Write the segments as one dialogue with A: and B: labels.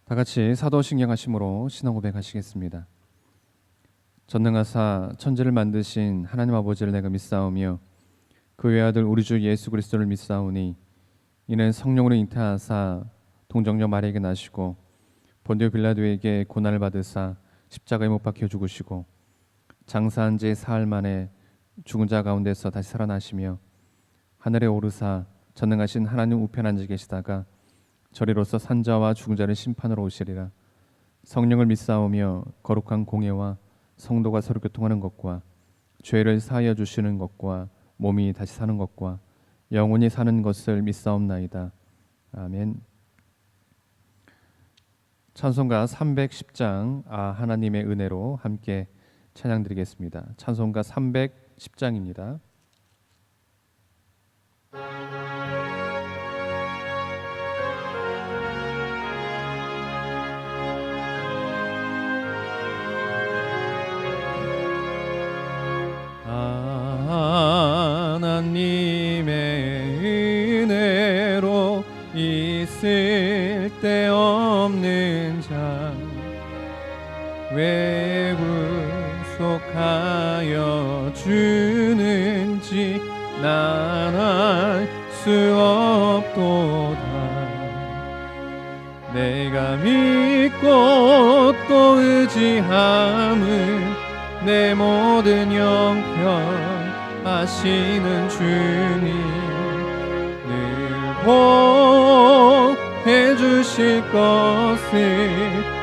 A: 다 같이 사도신경 하심으로 신앙 고백하시겠습니다. 전능하사 천지를 만드신 하나님 아버지를 내가 믿사오며 그 외아들 우리 주 예수 그리스도를 믿사오니 이는 성령으로 잉태하사 동정녀 마리아에게 나시고 본디오 빌라도에게 고난을 받으사 십자가에 못 박혀 죽으시고 장사한 지 사흘 만에 죽은 자 가운데서 다시 살아나시며 하늘에 오르사 전능하신 하나님 우편 앉아 계시다가 저리로서 산자와 죽은 자를 심판으로 오시리라. 성령을 믿사오며 거룩한 공예와 성도가 서로 교통하는 것과 죄를 사하여 주시는 것과 몸이 다시 사는 것과 영원히 사는 것을 믿사옵나이다. 아멘. 찬송가 310장 하나님의 은혜로 함께 찬양드리겠습니다. 찬송가 310장입니다. 하나님의 은혜로 있을 데 없는 자 왜 구속하여 주는지 난 알 수 없도다. 내가 믿고 또 의지함은 내 모든 형편 아시는 주님 늘 보해 주실 것을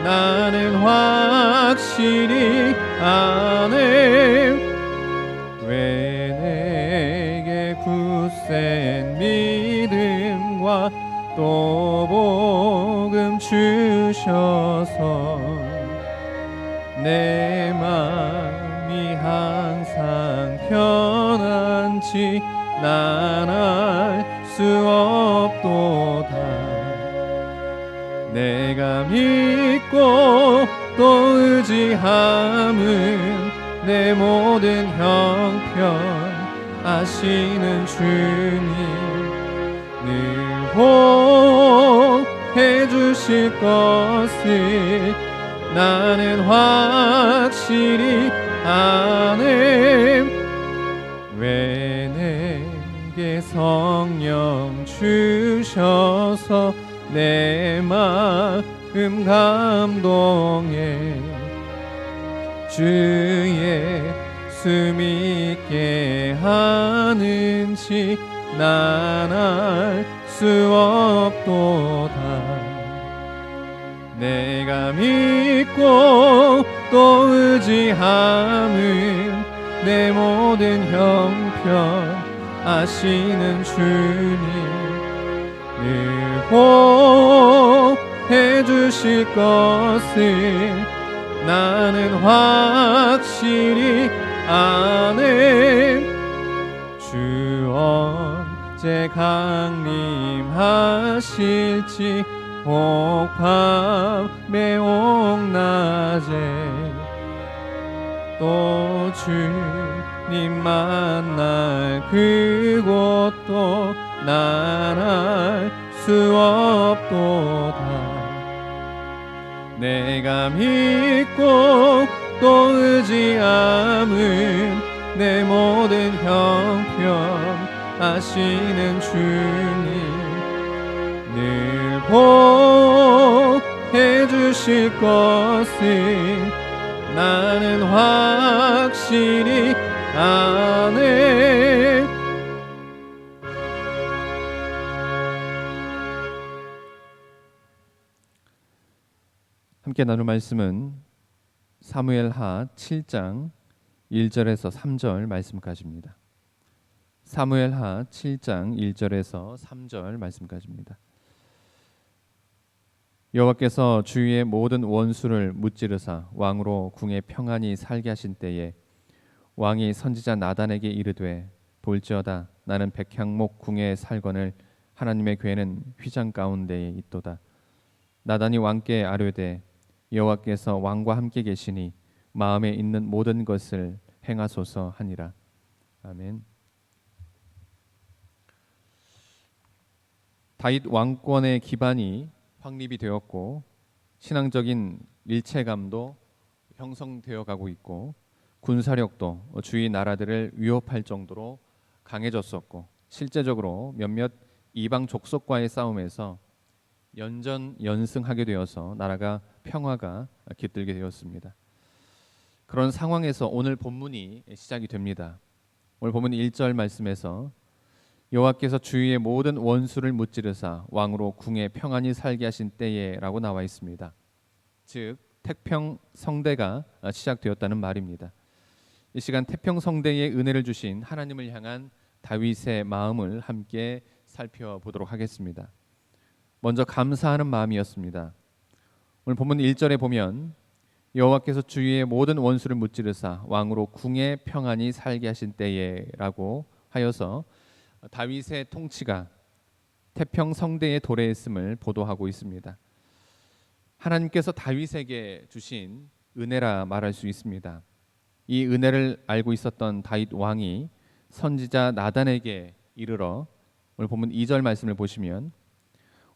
A: 나는 확실히 아네. 왜 내게 굳센 믿음과 또 복음 주셔서 내 마음이 항상 편한지 난 알 수 없도다. 내가 믿고 또 의지함은 내 모든 형편 아시는 주님 늘 보해 주실 것을 나는 확실히 아네. 왜 내게 성령 주셔서 내 마음 감동해 주 예수 믿게 하는지 난 알 수 없도다. 내가 믿고 또 의지함은 내 모든 형편 아시는 주님 늘 보해 주실 것을 나는 확실히 아네. 주 언제 강림하실지 혹밤에 옥낮에 또 주님 만날 그곳도 난 알 수 없도다. 내가 믿고 또 의지함은 내 모든 형편 아시는 주님 늘 보해 주실 것을 나는 확실히 아네. 함께 나눌 말씀은 사무엘하 7장 1절에서 3절 말씀까지입니다. 사무엘하 7장 1절에서 3절 말씀까지입니다. 여호와께서 주위의 모든 원수를 무찌르사 왕으로 궁에 평안히 살게 하신 때에 왕이 선지자 나단에게 이르되 볼지어다 나는 백향목 궁에 살거늘 하나님의 궤는 휘장 가운데에 있도다. 나단이 왕께 아뢰되 여호와께서 왕과 함께 계시니 마음에 있는 모든 것을 행하소서 하니라. 아멘. 다윗 왕권의 기반이 확립이 되었고 신앙적인 일체감도 형성되어 가고 있고 군사력도 주위 나라들을 위협할 정도로 강해졌었고 실제적으로 몇몇 이방 족속과의 싸움에서 연전연승하게 되어서 나라가 평화가 깃들게 되었습니다. 그런 상황에서 오늘 본문이 시작이 됩니다. 오늘 본문 1절 말씀에서 여호와께서 주위의 모든 원수를 무찌르사 왕으로 궁에 평안히 살게 하신 때에라고 나와 있습니다. 즉 태평 성대가 시작되었다는 말입니다. 이 시간 태평 성대의 은혜를 주신 하나님을 향한 다윗의 마음을 함께 살펴보도록 하겠습니다. 먼저 감사하는 마음이었습니다. 오늘 본문 1절에 보면 여호와께서 주위의 모든 원수를 무찌르사 왕으로 궁에 평안히 살게 하신 때에라고 하여서 다윗의 통치가 태평 성대에 도래했음을 보도하고 있습니다. 하나님께서 다윗에게 주신 은혜라 말할 수 있습니다. 이 은혜를 알고 있었던 다윗 왕이 선지자 나단에게 이르러 오늘 본문 2절 말씀을 보시면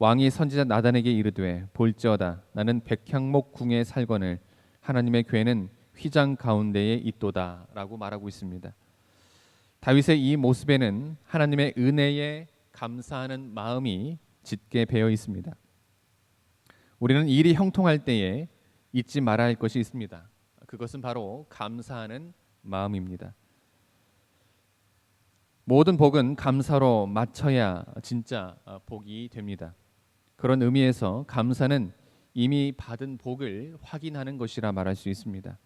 A: 왕이 선지자 나단에게 이르되 볼지어다 나는 백향목 궁에 살거늘 하나님의 궤는 휘장 가운데에 있도다 라고 말하고 있습니다. 다윗의 이 모습에는 하나님의 은혜에 감사하는 마음이 짙게 배어 있습니다. 우리는 일이 형통할 때에 잊지 말아야 할 것이 있습니다. 그것은 바로 감사하는 마음입니다. 모든 복은 감사로 맞춰야 진짜 복이 됩니다. 그런 의미에서 감사는 이미 받은 복을 확인하는 것이라 말할 수 있습니다.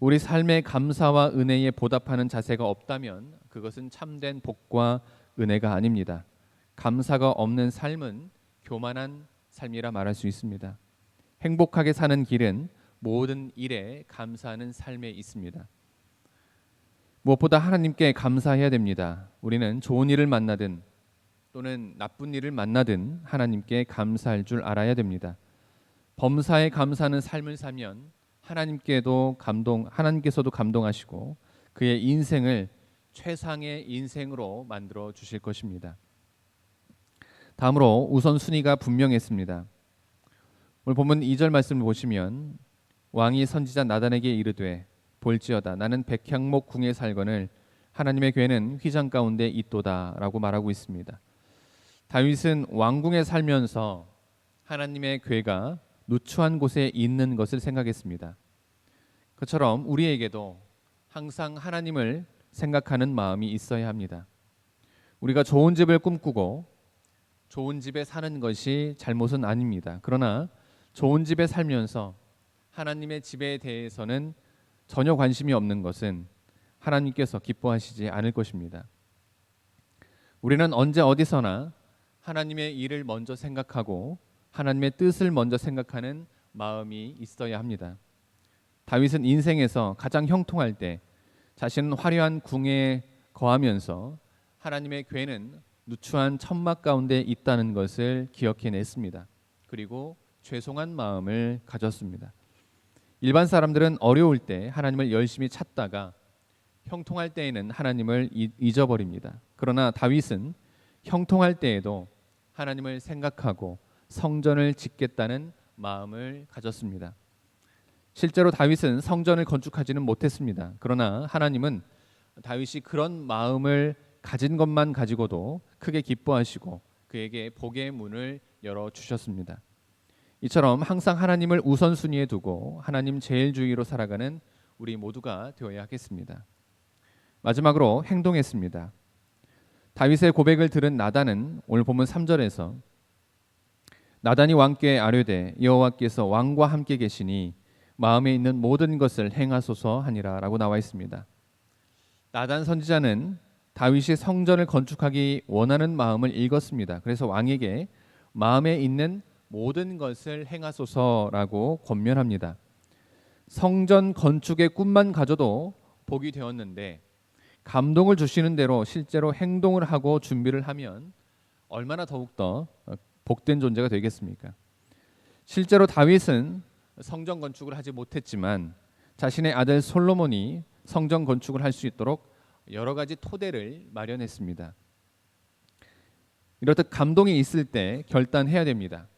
A: 우리 삶의 감사와 은혜에 보답하는 자세가 없다면 그것은 참된 복과 은혜가 아닙니다. 감사가 없는 삶은 교만한 삶이라 말할 수 있습니다. 행복하게 사는 길은 모든 일에 감사하는 삶에 있습니다. 무엇보다 하나님께 감사해야 됩니다. 우리는 좋은 일을 만나든 또는 나쁜 일을 만나든 하나님께 감사할 줄 알아야 됩니다. 범사에 감사하는 삶을 살면 하나님께서도 감동하시고 그의 인생을 최상의 인생으로 만들어 주실 것입니다. 다음으로 우선순위가 분명했습니다. 오늘 본문 2절 말씀을 보시면 왕이 선지자 나단에게 이르되 볼지어다 나는 백향목 궁에 살거늘 하나님의 궤는 휘장 가운데 있도다 라고 말하고 있습니다. 다윗은 왕궁에 살면서 하나님의 궤가 누추한 곳에 있는 것을 생각했습니다. 그처럼 우리에게도 항상 하나님을 생각하는 마음이 있어야 합니다. 우리가 좋은 집을 꿈꾸고 좋은 집에 사는 것이 잘못은 아닙니다. 그러나 좋은 집에 살면서 하나님의 집에 대해서는 전혀 관심이 없는 것은 하나님께서 기뻐하시지 않을 것입니다. 우리는 언제 어디서나 하나님의 일을 먼저 생각하고 하나님의 뜻을 먼저 생각하는 마음이 있어야 합니다. 다윗은 인생에서 가장 형통할 때 자신은 화려한 궁에 거하면서 하나님의 궤는 누추한 천막 가운데 있다는 것을 기억해냈습니다. 그리고 죄송한 마음을 가졌습니다. 일반 사람들은 어려울 때 하나님을 열심히 찾다가 형통할 때에는 하나님을 잊어버립니다. 그러나 다윗은 형통할 때에도 하나님을 생각하고 성전을 짓겠다는 마음을 가졌습니다. 실제로 다윗은 성전을 건축하지는 못했습니다. 그러나 하나님은 다윗이 그런 마음을 가진 것만 가지고도 크게 기뻐하시고 그에게 복의 문을 열어주셨습니다. 이처럼 항상 하나님을 우선순위에 두고 하나님 제일주의로 살아가는 우리 모두가 되어야 하겠습니다. 마지막으로 행동했습니다. 다윗의 고백을 들은 나단은 오늘 본문 3절에서 나단이 왕께 아뢰되 여호와께서 왕과 함께 계시니 마음에 있는 모든 것을 행하소서 하니라 라고 나와 있습니다. 나단 선지자는 다윗이 성전을 건축하기 원하는 마음을 읽었습니다. 그래서 왕에게 마음에 있는 모든 것을 행하소서라고 권면합니다. 성전 건축의 꿈만 가져도 복이 되었는데 감동을 주시는 대로 실제로 행동을 하고 준비를 하면 얼마나 더욱더 복된 존재가 되겠습니까? 실제로 다윗은 성전 건축을 하지 못했지만 자신의 아들 솔로몬이 성전 건축을 할 수 있도록 여러 가지 토대를 마련했습니다. 이렇듯 감동이 있을 때 결단해야 됩니다.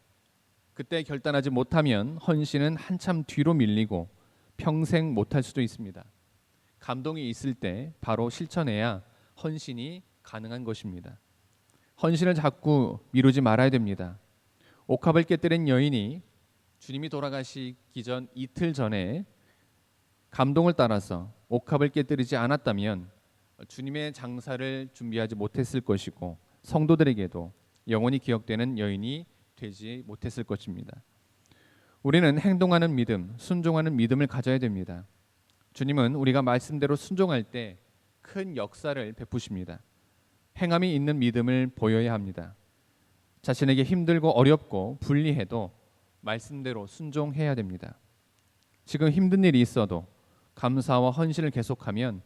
A: 그때 결단하지 못하면 헌신은 한참 뒤로 밀리고 평생 못할 수도 있습니다. 감동이 있을 때 바로 실천해야 헌신이 가능한 것입니다. 헌신을 자꾸 미루지 말아야 됩니다. 옥합을 깨뜨린 여인이 주님이 돌아가시기 전 이틀 전에 감동을 따라서 옥합을 깨뜨리지 않았다면 주님의 장사를 준비하지 못했을 것이고 성도들에게도 영원히 기억되는 여인이 되지 못했을 것입니다. 우리는 행동하는 믿음, 순종하는 믿음을 가져야 됩니다. 주님은 우리가 말씀대로 순종할 때 큰 역사를 베푸십니다. 행함이 있는 믿음을 보여야 합니다. 자신에게 힘들고 어렵고 불리해도 말씀대로 순종해야 됩니다. 지금 힘든 일이 있어도 감사와 헌신을 계속하면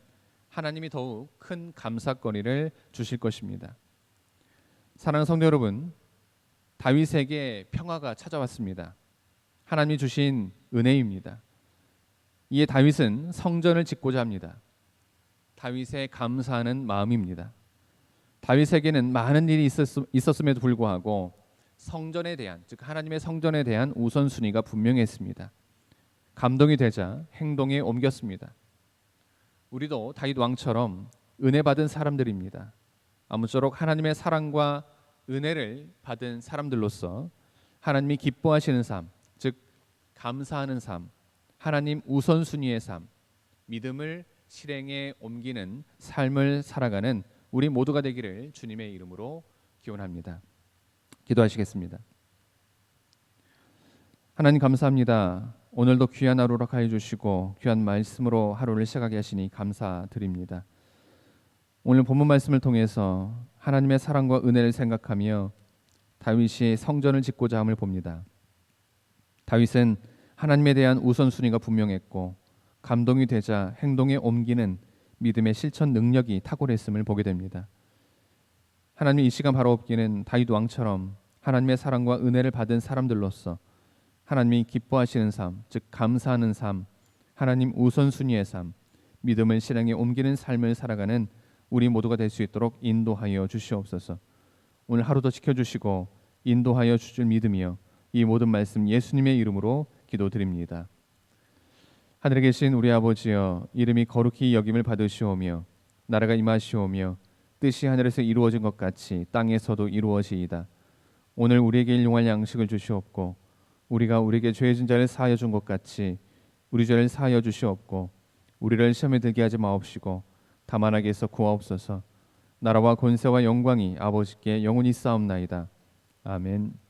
A: 하나님이 더욱 큰 감사거리를 주실 것입니다. 사랑하는 성도 여러분, 다윗에게 평화가 찾아왔습니다. 하나님이 주신 은혜입니다. 이에 다윗은 성전을 짓고자 합니다. 다윗의 감사하는 마음입니다. 다윗에게는 많은 일이 있었음에도 불구하고 성전에 대한, 즉 하나님의 성전에 대한 우선순위가 분명했습니다. 감동이 되자 행동에 옮겼습니다. 우리도 다윗 왕처럼 은혜 받은 사람들입니다. 아무쪼록 하나님의 사랑과 은혜를 받은 사람들로서 하나님이 기뻐하시는 삶, 즉 감사하는 삶, 하나님 우선순위의 삶, 믿음을 실행에 옮기는 삶을 살아가는 우리 모두가 되기를 주님의 이름으로 기원합니다. 기도하시겠습니다. 하나님 감사합니다. 오늘도 귀한 하루로 하여 주시고 귀한 말씀으로 하루를 시작하게 하시니 감사드립니다. 오늘 본문 말씀을 통해서 하나님의 사랑과 은혜를 생각하며 다윗이 성전을 짓고자 함을 봅니다. 다윗은 하나님에 대한 우선순위가 분명했고 감동이 되자 행동에 옮기는 믿음의 실천 능력이 탁월했음을 보게 됩니다. 하나님 이 시간 바로 없기는 다윗 왕처럼 하나님의 사랑과 은혜를 받은 사람들로서 하나님이 기뻐하시는 삶, 즉 감사하는 삶, 하나님 우선순위의 삶, 믿음을 실행에 옮기는 삶을 살아가는 우리 모두가 될 수 있도록 인도하여 주시옵소서. 오늘 하루도 지켜주시고 인도하여 주실 믿음이여 이 모든 말씀 예수님의 이름으로 기도드립니다. 하늘에 계신 우리 아버지여, 이름이 거룩히 여김을 받으시오며 나라가 임하시오며 뜻이 하늘에서 이루어진 것 같이 땅에서도 이루어지이다. 오늘 우리에게 일용할 양식을 주시옵고 우리가 우리에게 죄진 자를 사하여 준 것 같이 우리 죄를 사하여 주시옵고 우리를 시험에 들게 하지 마옵시고 다만 악에서 구하옵소서. 나라와 권세와 영광이 아버지께 영원히 있사옵나이다. 아멘.